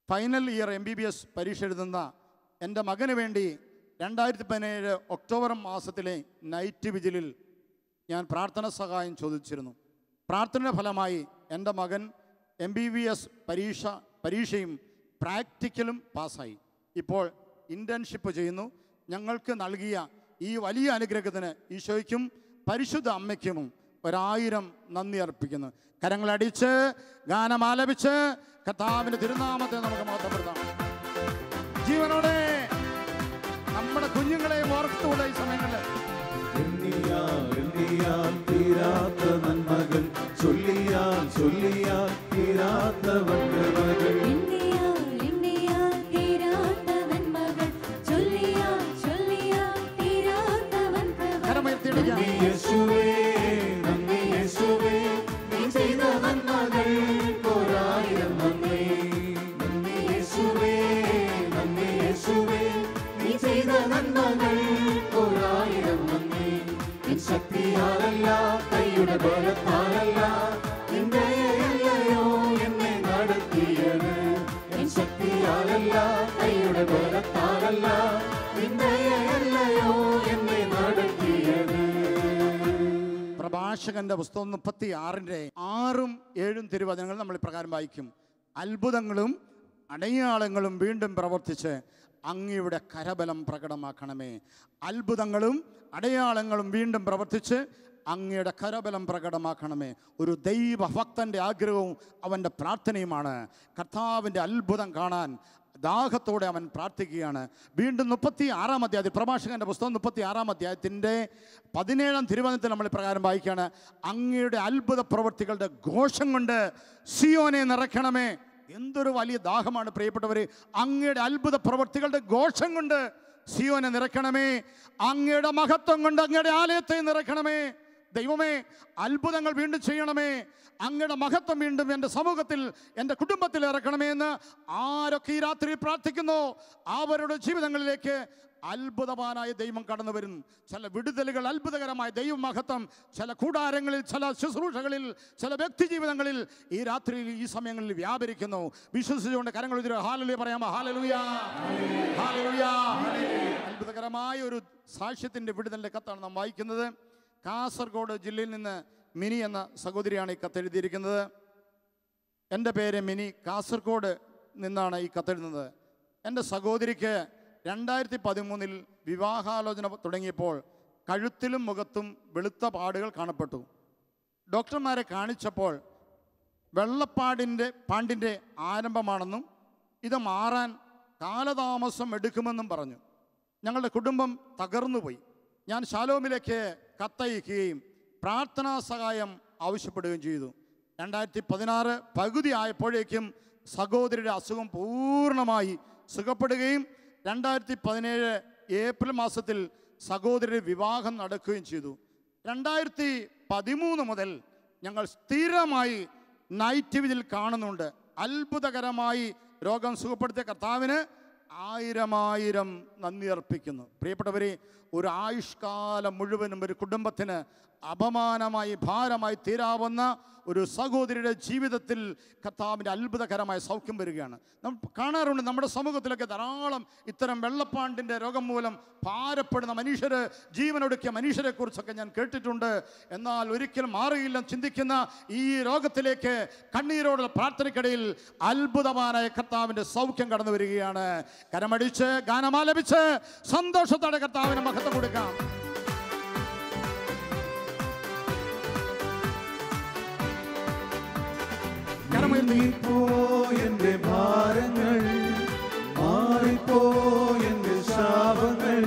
ഫൈനൽ ഇയർ MBBS പരീക്ഷ എഴുതുന്ന എൻ്റെ മകന് വേണ്ടി 2017 ഒക്ടോബർ മാസത്തിലെ നൈറ്റ് വിജിലിൽ ഞാൻ പ്രാർത്ഥന സഹായം ചോദിച്ചിരുന്നു. പ്രാർത്ഥനയുടെ ഫലമായി എൻ്റെ മകൻ MBBS പരീക്ഷയും പ്രാക്ടിക്കലും പാസ്സായി. ഇപ്പോൾ ഇൻറ്റേൺഷിപ്പ് ചെയ്യുന്നു. ഞങ്ങൾക്ക് നൽകിയ ഈ വലിയ അനുഗ്രഹത്തിന് ഈശോയ്ക്കും പരിശുദ്ധ അമ്മയ്ക്കും 1000 നന്ദി അർപ്പിക്കുന്നു. കരങ്ങളടിച്ച് ഗാനം ആലപിച്ച് കർത്താവിന്റെ തിരുനാമത്തെ നമുക്ക് മഹത്വപ്പെടുത്താം. ജീവനോടെ നമ്മുടെ കുഞ്ഞുങ്ങളെ ഓർത്തുകൂടെ ഈ സമയങ്ങളിൽ തീരാത്ത നന്മകൾ ചൊല്ലിയാൽ ചൊല്ലിയാൽ തീരാത്ത വന്ദനകൾ. യേശുവേ നന്ദി, യേശുവേ നീ ചെയ്ത നന്മകൾ ഒരായിരം നന്ദി. നന്ദി യേശുവേ, നന്ദി യേശുവേ നീ ചെയ്ത നന്മകൾ ഒരായിരം നന്ദി. ശക്തിയാലല്ല, കൈയുടെ ബലം പ്രഭാഷകന്റെ പുസ്തകം 36-ന്റെ 6ഉം 7ഉം തിരുവചനങ്ങൾ നമ്മൾ ഇപ്രകാരം വായിക്കും. അത്ഭുതങ്ങളും അടയാളങ്ങളും വീണ്ടും പ്രവർത്തിച്ച് അങ്ങയുടെ കരബലം പ്രകടമാക്കണമേ. അത്ഭുതങ്ങളും അടയാളങ്ങളും വീണ്ടും പ്രവർത്തിച്ച് അങ്ങയുടെ കരബലം പ്രകടമാക്കണമേ. ഒരു ദൈവഭക്തൻ്റെ ആഗ്രഹവും അവൻ്റെ പ്രാർത്ഥനയുമാണ്. കർത്താവിൻ്റെ അത്ഭുതം കാണാൻ ദാഹത്തോടെ അവൻ പ്രാർത്ഥിക്കുകയാണ്. വീണ്ടും 36-ാം അധ്യായത്തിൽ, പ്രഭാഷകന്റെ പുസ്തകം 36-ാം അധ്യായത്തിൻ്റെ 17-ാം തിരുവചനത്തിൽ നമ്മൾ പ്രകാരം വായിക്കുകയാണ്. അങ്ങയുടെ അത്ഭുത പ്രവൃത്തികളുടെ ഘോഷം കൊണ്ട് സിയോനെ നിറയ്ക്കണമേ. എന്തൊരു വലിയ ദാഹമാണ് പ്രിയപ്പെട്ടവരെ. അങ്ങയുടെ അത്ഭുത പ്രവൃത്തികളുടെ ഘോഷം കൊണ്ട് സിയോനെ നിറയ്ക്കണമേ. അങ്ങയുടെ മഹത്വം കൊണ്ട് അങ്ങയുടെ ആലയത്തെ നിറയ്ക്കണമേ. ദൈവമേ, അത്ഭുതങ്ങൾ വീണ്ടും ചെയ്യണമേ. അങ്ങയുടെ മഹത്വം വീണ്ടും എൻ്റെ സമൂഹത്തിൽ, എൻ്റെ കുടുംബത്തിൽ ഇറക്കണമേ എന്ന് ആരൊക്കെ ഈ രാത്രി പ്രാർത്ഥിക്കുന്നു, അവരുടെ ജീവിതങ്ങളിലേക്ക് അത്ഭുതവാനായ ദൈവം കടന്നു വരും. ചില വിടുതലുകൾ, അത്ഭുതകരമായ ദൈവമഹത്വം ചില കൂടാരങ്ങളിൽ, ചില ശുശ്രൂഷകളിൽ, ചില വ്യക്തി ജീവിതങ്ങളിൽ ഈ രാത്രിയിൽ, ഈ സമയങ്ങളിൽ വ്യാപരിക്കുന്നു. വിശ്വസിച്ചുകൊണ്ട് കരങ്ങൾ ഉയർത്തി ഹല്ലേലൂയ പറയാമോ? Hallelujah, hallelujah. അത്ഭുതകരമായ ഒരു സാക്ഷ്യത്തിൻ്റെ വിടുതലിൻ്റെ കത്താണ് നാം വായിക്കുന്നത്. കാസർഗോഡ് ജില്ലയിൽ നിന്ന് മിനി എന്ന സഹോദരിയാണ് ഈ കത്തെഴുതിയിരിക്കുന്നത്. എൻ്റെ പേര് മിനി, കാസർഗോഡ് നിന്നാണ് ഈ കത്തെഴുതുന്നത്. എൻ്റെ സഹോദരിക്ക് 2013 വിവാഹാലോചന തുടങ്ങിയപ്പോൾ കഴുത്തിലും മുഖത്തും വെളുത്ത പാടുകൾ കാണപ്പെട്ടു. ഡോക്ടർമാരെ കാണിച്ചപ്പോൾ പാണ്ടിൻ്റെ ആരംഭമാണെന്നും ഇത് മാറാൻ കാലതാമസം എടുക്കുമെന്നും പറഞ്ഞു. ഞങ്ങളുടെ കുടുംബം തകർന്നുപോയി. ഞാൻ ശാലോമിലേക്ക് കത്തയക്കുകയും പ്രാർത്ഥനാ സഹായം ആവശ്യപ്പെടുകയും ചെയ്തു. 2016 പകുതി ആയപ്പോഴേക്കും സഹോദരിയുടെ അസുഖം പൂർണ്ണമായി സുഖപ്പെടുകയും 2017 ഏപ്രിൽ മാസത്തിൽ സഹോദരിയുടെ വിവാഹം നടക്കുകയും ചെയ്തു. 2013 മുതൽ ഞങ്ങൾ സ്ഥിരമായി നൈറ്റ് വിജിൽ കാണുന്നുണ്ട്. അത്ഭുതകരമായി രോഗം സുഖപ്പെടുത്തിയ കർത്താവിന് 1000 നന്ദി അർപ്പിക്കുന്നു. പ്രിയപ്പെട്ടവരെ, ഒരു ആയുഷ്കാലം മുഴുവനും ഒരു കുടുംബത്തിന് അപമാനമായി, ഭാരമായി തീരാവുന്ന ഒരു സഹോദരിയുടെ ജീവിതത്തിൽ കർത്താവിൻ്റെ അത്ഭുതകരമായ സൗഖ്യം വരികയാണ്. നമ്മൾ കാണാറുണ്ട് നമ്മുടെ സമൂഹത്തിലൊക്കെ ധാരാളം ഇത്തരം വെള്ളപ്പാണ്ടിൻ്റെ രോഗം മൂലം ഭാരപ്പെടുന്ന മനുഷ്യർ, ജീവനൊടുക്കിയ മനുഷ്യരെക്കുറിച്ചൊക്കെ ഞാൻ കേട്ടിട്ടുണ്ട്. എന്നാൽ ഒരിക്കലും മാറിയില്ലെന്ന് ചിന്തിക്കുന്ന ഈ രോഗത്തിലേക്ക് കണ്ണീരോടുള്ള പ്രാർത്ഥനയ്ക്കിടയിൽ അത്ഭുതവാനായ കർത്താവിൻ്റെ സൗഖ്യം കടന്നു വരികയാണ്. കരമടിച്ച് ഗാനമാലപിച്ച് സന്തോഷത്തോടെ കർത്താവിന് മഹത്വം കൊടുക്കാം. എന്റെ ഭാരങ്ങൾ മാറിപ്പോയെന്റെ ശാപങ്ങൾ,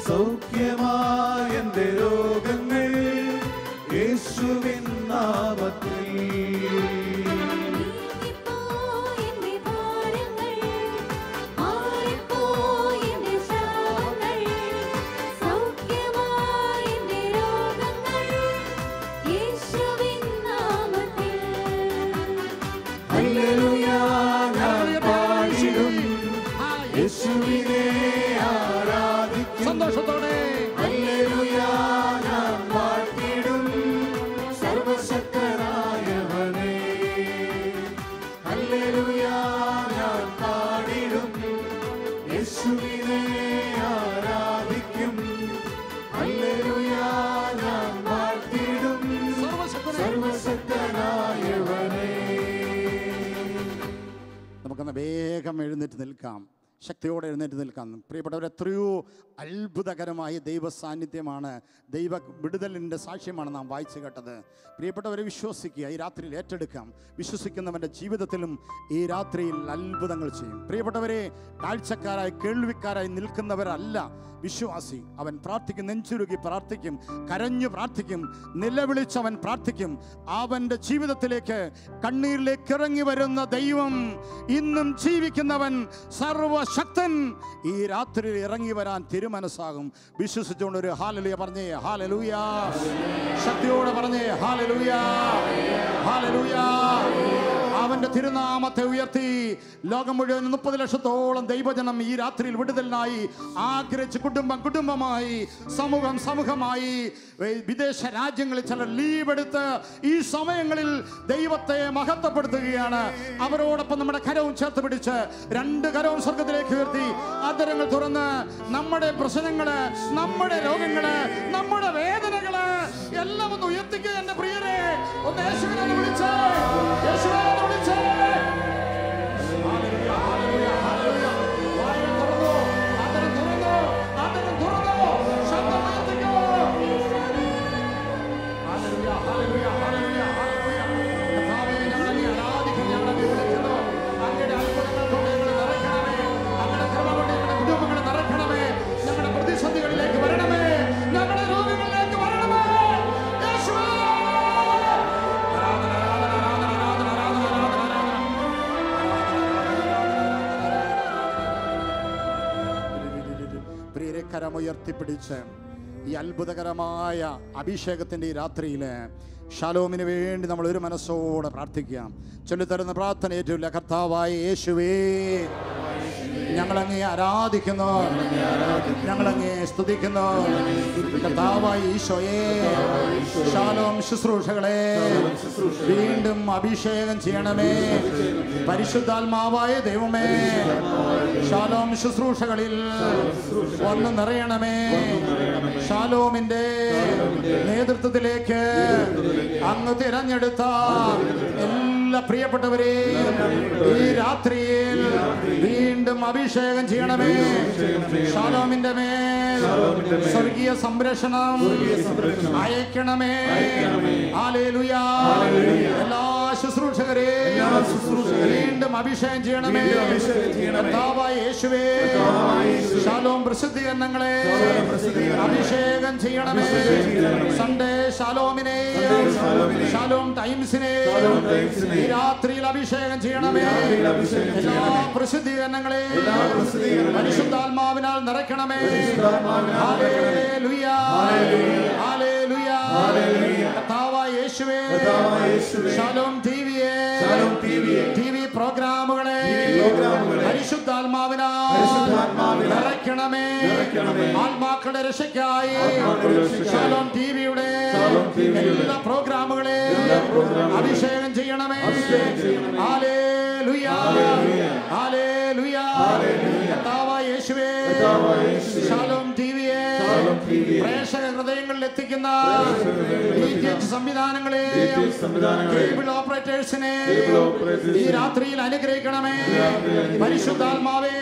സൗഖ്യമായ എന്റെ രോഗങ്ങൾ യേശുവിൻ നാമത്തിൽ. സന്തോഷത്തോടെ ഹല്ലേലൂയ ഞാൻ വാഴ്ത്തിടും സർവശക്തനായവനെ. ഹല്ലേലൂയ ഞാൻ പാടിടും യേശുവിനെ ആരാധിക്കും. ഹല്ലേലൂയ ഞാൻ വാഴ്ത്തിടും സർവശക്തനായവനെ. നമുക്കൊന്ന് വേഗം എഴുന്നേറ്റ് നിൽക്കാം, ശക്തിയോടെ എഴുന്നേറ്റ് നിൽക്കാം. പ്രിയപ്പെട്ടവർ, എത്രയോ അത്ഭുതകരമായ ദൈവ സാന്നിധ്യമാണ്, ദൈവ വിടുതലിൻ്റെ സാക്ഷ്യമാണ് നാം വായിച്ചു കേട്ടത്. പ്രിയപ്പെട്ടവരെ, വിശ്വസിക്കുക, ഈ രാത്രിയിൽ ഏറ്റെടുക്കാം. വിശ്വസിക്കുന്നവൻ്റെ ജീവിതത്തിലും ഈ രാത്രിയിൽ അത്ഭുതങ്ങൾ ചെയ്യും. പ്രിയപ്പെട്ടവരെ, കാഴ്ചക്കാരായി കേൾവിക്കാരായി നിൽക്കുന്നവരല്ല വിശ്വാസി. അവൻ പ്രാർത്ഥിക്കും, നെഞ്ചുരുകി പ്രാർത്ഥിക്കും, കരഞ്ഞു പ്രാർത്ഥിക്കും, നിലവിളിച്ചവൻ പ്രാർത്ഥിക്കും. അവൻ്റെ ജീവിതത്തിലേക്ക് കണ്ണീരിലേക്ക് ഇറങ്ങി വരുന്ന ദൈവം, ഇന്നും ജീവിക്കുന്നവൻ, സർവശക്തൻ ഈ രാത്രിയിൽ ഇറങ്ങി വരാൻ തിരുമനസ്സാകും. വിശ്വസിച്ചുകൊണ്ട് ഒരു ഹല്ലേലൂയ പറഞ്ഞേ. ഹല്ലേലൂയ, ശക്തിയോടെ പറഞ്ഞേ. Hallelujah, hallelujah. അവൻ കർത്താവിന്റെ തിരുനാമത്തെ ഉയർത്തി ലോകം മുഴുവൻ 30 ലക്ഷത്തോളം ദൈവജനം ഈ രാത്രിയിൽ വിടുതലിനായി ആഗ്രഹിച്ച് കുടുംബമായി സമൂഹമായി വിദേശ രാജ്യങ്ങളിൽ ചിലർ ലീവ് എടുത്ത് ഈ സമയങ്ങളിൽ ദൈവത്തെ മഹത്വപ്പെടുത്തുകയാണ്. അവരോടൊപ്പം നമ്മുടെ കരവും ചേർത്ത് പിടിച്ച് 2 കരവും സ്വർഗത്തിലേക്ക് ഉയർത്തി ആദരങ്ങൾ തുറന്ന് നമ്മുടെ പ്രശ്നങ്ങള്, നമ്മുടെ രോഗങ്ങള്, നമ്മുടെ വേദനകള് എല്ലാം ഒന്ന് ഉയർത്തിക്കുക. എന്റെ പ്രിയരെ, ഒന്ന് യേശുവിനെ ഒന്ന് വിളിച്ചേ, യേശുവിനെ ഒന്ന് വിളിച്ചേ. Hallelujah, hallelujah, hallelujah. വായ തുറന്നു, ആദരം തുറന്നു, ആദരം തുറന്നു, ശബ്ദം ഉയർത്തിക്കോ. Hallelujah, hallelujah, hallelujah, hallelujah. കർത്താവേ, ഞങ്ങളെ ആരാധിക്കുന്നു, ഞങ്ങളെ വിളിക്കുന്നു. അങ്ങയുടെ അത്ഭുതങ്ങൾ കൊണ്ട് ഞങ്ങളെ നിറയ്ക്കണമേ, അങ്ങയുടെ കൃപ കൊണ്ട് ഞങ്ങളുടെ കുടുംബങ്ങളെ നിറയ്ക്കണമേ, ഞങ്ങളുടെ പ്രതിസന്ധികളിലേക്ക് വരണമേ, ഞങ്ങളുടെ രോഗങ്ങളിലേക്ക് വരണമേ. യേശുവേ, ആരാധന, ആരാധന, ആരാധന, ആരാധന, ആരാധന, ആരാധന, ആരാധന. പ്രിയരെ, കരമുയർത്തിപ്പിടിച്ച് ഈ അത്ഭുതകരമായ അഭിഷേകത്തിന്റെ ഈ രാത്രിയില് ശലോമിന് വേണ്ടി നമ്മൾ ഒരു മനസ്സോടെ പ്രാർത്ഥിക്കാം. ചൊല്ലിത്തരുന്ന പ്രാർത്ഥന ഏറ്റില്ല. കർത്താവായ യേശുവേ, ഞങ്ങളങ്ങേ ആരാധിക്കുന്നു, ഞങ്ങളങ്ങേ സ്തുതിക്കുന്നു. കർത്താവായ ഈശോയെ, ശലോം ശുശ്രൂഷകളെ വീണ്ടും അഭിഷേകം ചെയ്യണമേ. പരിശുദ്ധാത്മാവായ ദൈവമേ, ശലോം ശുശ്രൂഷകളിൽ വന്ന് നിറയണമേ. ശലോമിന്റെ നേതൃത്വത്തിലേക്ക് അങ്ങ് തിരഞ്ഞെടുത്ത എല്ലാ പ്രിയപ്പെട്ടവരെയും ഈ രാത്രിയിൽ വീണ്ടും അഭിഷേകം ചെയ്യണമേ. ശലോമിന്റെ മേൽ സ്വർഗീയ സംരക്ഷണം അയക്കണമേ. ഹല്ലേലൂയ. എല്ലാ ശുശ്രൂഷകരെയും വീണ്ടും അഭിഷേകം ചെയ്യണമേ. കർത്താവായ യേശുവേ, ശലോം പ്രസിദ്ധീകരണങ്ങളെ അഭിഷേകം ചെയ്യണമേ. സൺഡേ ശലോമിനെയും ശലോം ടൈംസിനെയും ഈ രാത്രിയിൽ അഭിഷേകം ചെയ്യണമേ. എല്ലാ പ്രസിദ്ധീകരണങ്ങളെയും പരിശുദ്ധാത്മാവിനാൽ നിറയ്ക്കണമേ. Hallelujah, hallelujah. കർത്താവായ യേശുവേ, ശലോം ടിവിയെ, ടിവി പ്രോഗ്രാമുകളെ പരിശുദ്ധാത്മാവിനാൽ നിറയ്ക്കണമേ. ആത്മാക്കളുടെ രക്ഷയ്ക്കായി ശലോം ടിവിയുടെ എല്ലാ പ്രോഗ്രാമുകളെയും അഭിഷേകം ചെയ്യണമേ. Hallelujah, hallelujah. കർത്താവായ യേശുവേ, ശലോം ടിവിയെ പ്രേക്ഷക ഹൃദയങ്ങളിൽ എത്തിക്കുന്ന സംവിധാനങ്ങളെയും കേബിൾ ഓപ്പറേറ്റേഴ്സിനെ ഈ രാത്രിയിൽ അനുഗ്രഹിക്കണമേ. പരിശുദ്ധാത്മാവേ,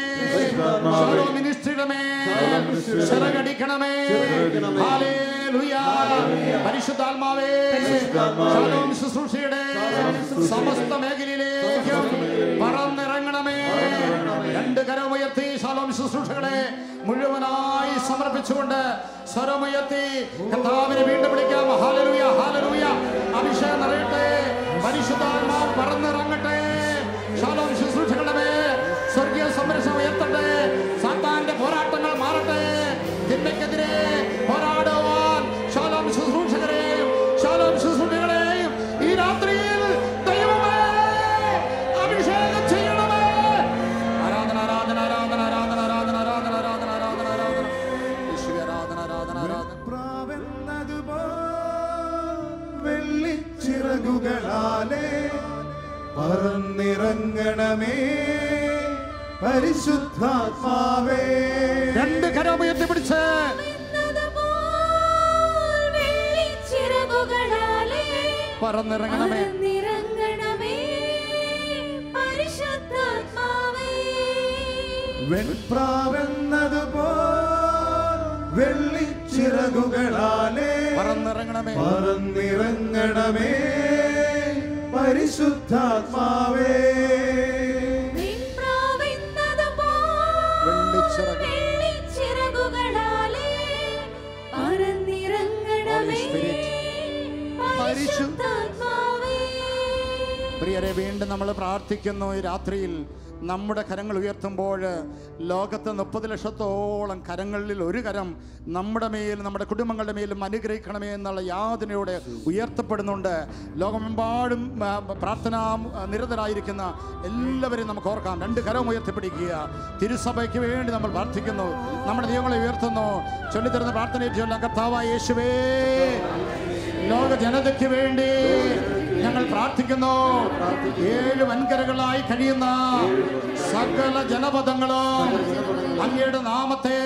ശലോം മിനിസ്ട്രിയുടെ മേൽ ചിറകടിക്കണമേ. ഹല്ലേലൂയ. പരിശുദ്ധാത്മാവേ, ശലോം ശുശ്രൂഷയുടെ സമസ്ത മേഖലയിലേക്കും പറന്നിറങ്ങണമേ. 2 കരമുയർത്തി ശലോം ശുശ്രൂഷകളെ മുഴുവനായി സമർപ്പിച്ചുകൊണ്ട് സ്വരമുയർത്തി കർത്താവിനെ വീണ്ടും വിളിക്കാം. Hallelujah, hallelujah. അഭിഷേകം നിറയട്ടെ, പരിശുദ്ധാത്മാവ് പറന്നിറങ്ങട്ടെ. ശലോം ശുശ്രൂഷകളുടെ മേൽ സ്വർഗീയ സംരക്ഷണം ഉയർത്തട്ടെ. സാത്താന്റെ പോരാട്ടങ്ങൾ മാറട്ടെ. തിന്മയ്ക്കെതിരെ പോരാടുവാൻ ശലോം ശുശ്രൂഷകരെയും ശലോം ശുശ്രൂഷകളെയും ഈ രാത്രിയിൽ ദൈവമേ അഭിഷേകം ചെയ്യണമേ. ആരാധന, ആരാധന, ആരാധന, ആരാധന, ആരാധന, ആരാധന, ആരാധന, ആരാധന, ആരാധന. യേശുവേ, ആരാധന, ആരാധന, ആരാധന. വെള്ളിച്ചിറകുകളാലേ പറന്നിറങ്ങണമേ. പരിശുദ്ധാത്മാവേ, 2 കരം ഉയർത്തി പിടിച്ച് പറന്നിറങ്ങണമേ. വെൺപ്രാവെന്നതുപോൽ വെള്ളിച്ചിറകുകളാലേ പറന്നിറങ്ങണമേ. പറന്നിറങ്ങണമേ. പരിശുദ്ധാത്മാവേ, പ്രിയരെ, വീണ്ടും നമ്മൾ പ്രാർത്ഥിക്കുന്നു. ഈ രാത്രിയിൽ നമ്മുടെ കരങ്ങൾ ഉയർത്തുമ്പോൾ ലോകത്ത് 30 ലക്ഷത്തോളം കരങ്ങളിൽ ഒരു കരം നമ്മുടെ മേലും നമ്മുടെ കുടുംബങ്ങളുടെ മേലും അനുഗ്രഹിക്കണമേ എന്നുള്ള യാതനയോടെ ഉയർത്തപ്പെടുന്നുണ്ട്. ലോകമെമ്പാടും പ്രാർത്ഥനാ നിരതരായിരിക്കുന്ന എല്ലാവരെയും നമുക്ക് ഓർക്കാം. 2 കരവും ഉയർത്തിപ്പിടിക്കുക. തിരുസഭയ്ക്ക് വേണ്ടി നമ്മൾ പ്രാർത്ഥിക്കുന്നു, നമ്മുടെ ദൈവങ്ങളെ ഉയർത്തുന്നു. ചൊല്ലിത്തരുന്ന പ്രാർത്ഥനയെ ചൊല്ലാം. കർത്താവായ യേശുവേ, ലോക ജനതയ്ക്ക് വേണ്ടി ഞങ്ങൾ പ്രാർത്ഥിക്കുന്നു. 7 വൻകരകളായി കഴിയുന്ന സകല ജനപദങ്ങളും അങ്ങയുടെ നാമത്തെ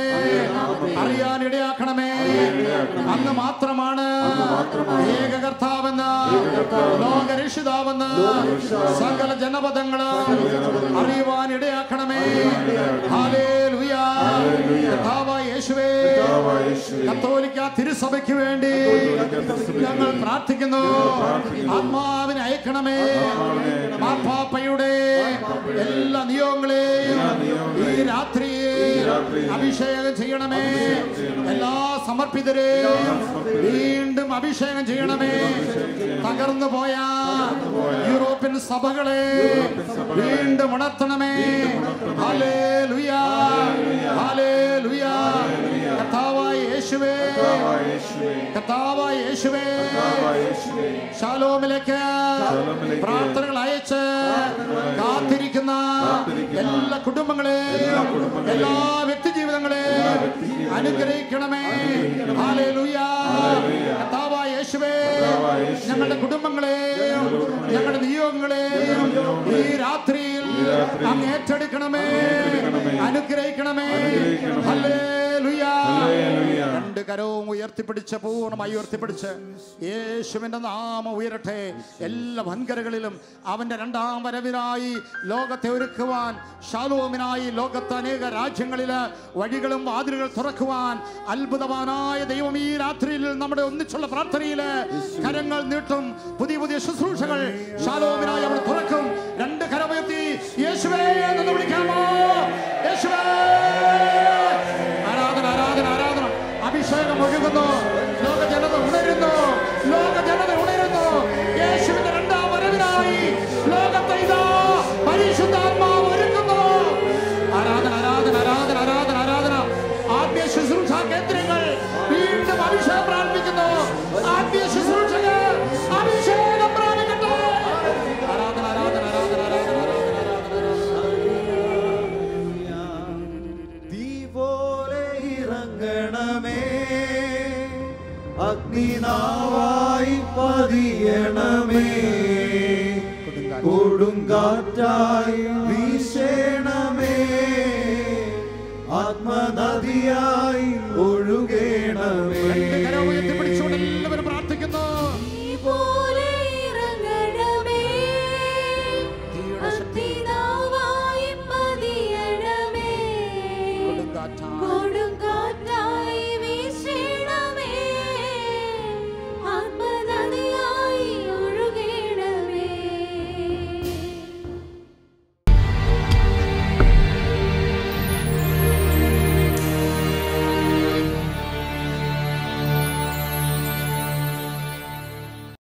അറിയാൻ ഇടയാക്കണമേ. അങ്ങ് മാത്രമാണ് ഏക കർത്താവെന്ന്, ലോകരക്ഷിതാവെന്ന് സകല ജനപദങ്ങളും അറിയുവാൻ ഇടയാക്കണമേ. ഹല്ലേലൂയ. കർത്താവായ യേശുവേ, കത്തോലിക്ക തിരുസഭയ്ക്ക് വേണ്ടി ഞങ്ങൾ പ്രാർത്ഥിക്കുന്നു. ആത്മാവിനെ അയക്കണമേ. മാർപ്പാപ്പയുടെ എല്ലാ നിയോഗങ്ങളെയും ഈ രാത്രി അഭിഷേകം ചെയ്യണമേ. എല്ലാ സമർപ്പിതരെയും വീണ്ടും അഭിഷേകം ചെയ്യണമേ. തകർന്നു പോയ യൂറോപ്യൻ സഭകളെ വീണ്ടും ഉണർത്തണമേ. Hallelujah, hallelujah. കർത്താവായ യേശുവേ, കർത്താവായ യേശുവേ, ശാലോമിലേക്ക് പ്രാർത്ഥനകൾ അയച്ച് കാത്തിരിക്കുന്ന എല്ലാ കുടുംബങ്ങളെയും എല്ലാ വ്യക്തി ജീവിതങ്ങളെയും അനുഗ്രഹിക്കണമേ. ഹല്ലേലൂയ. കർത്താവായ യേശുവേ, ഞങ്ങളുടെ കുടുംബങ്ങളെയും ഞങ്ങളുടെ നിയോഗങ്ങളെയും ഈ രാത്രിയിൽ അങ്ങ് ഏറ്റെടുക്കണമേ, അനുഗ്രഹിക്കണമേ. ഹല്ലേലൂയ. 2 കരവും ഉയർത്തിപ്പിടിച്ച് പൂർണ്ണമായി ഉയർത്തിപ്പിടിച്ച് യേശുവിന്റെ നാമം ഉയരട്ടെ. എല്ലാ വൻകരകളിലും അവന്റെ 2ാം വരവിനായി ലോകത്തെ ഒരുക്കുവാൻ, ശാലോമിനായി ലോകത്തെ അനേക രാജ്യങ്ങളിൽ വഴികളും വാതിലുകൾ തുറക്കുവാൻ അത്ഭുതവാനായ ദൈവം ഈ രാത്രിയിൽ നമ്മുടെ ഒന്നിച്ചുള്ള പ്രാർത്ഥനയിൽ കരങ്ങൾ നീട്ടും. പുതിയ പുതിയ ശുശ്രൂഷകൾ ശാലോമിനായി അവിടെ തുറക്കും. 2 കരമുയർത്തി യേശുവേ എന്ന് വിളിക്കാമോ? യേശുവേ. ആരാധന, ആരാധന, ആരാധന. അഭിഷേകം ഒഴുകുന്നു. ലോക ജനത ഉണരുന്നു. ലോക ജനത ഉണരുന്നു. യേശുവിന്റെ 2ാം വരവിനായി ലോകത്തെ ഇതാ പരിശുദ്ധാത്മാവ് ഒരുക്കുന്നു. ആരാധന, ആരാധന, ആരാധന, ആരാധന, ആരാധന. ആത്മീയ ശുശ്രൂഷ കേന്ദ്രങ്ങൾ വീണ്ടും അഭിഷേകം പ്രാപിക്കുന്നു. ആത്മീയ ശുശ്രൂഷകർ അഭിഷേകം പ്രാപിക്കട്ടെ. ആരാധന, ആരാധന, ആരാധന, ആരാധന, ഇറങ്ങണമേ, അഗ്നിനാവായി പതിയണമേ, കൊടുങ്കാറ്റായി വീശണമേ, ആത്മനദിയായി ഒഴുകണമേ. എല്ലാവരും പ്രാർത്ഥിക്കുന്നു. അഗ്നിനാവായി പതിയണമേ,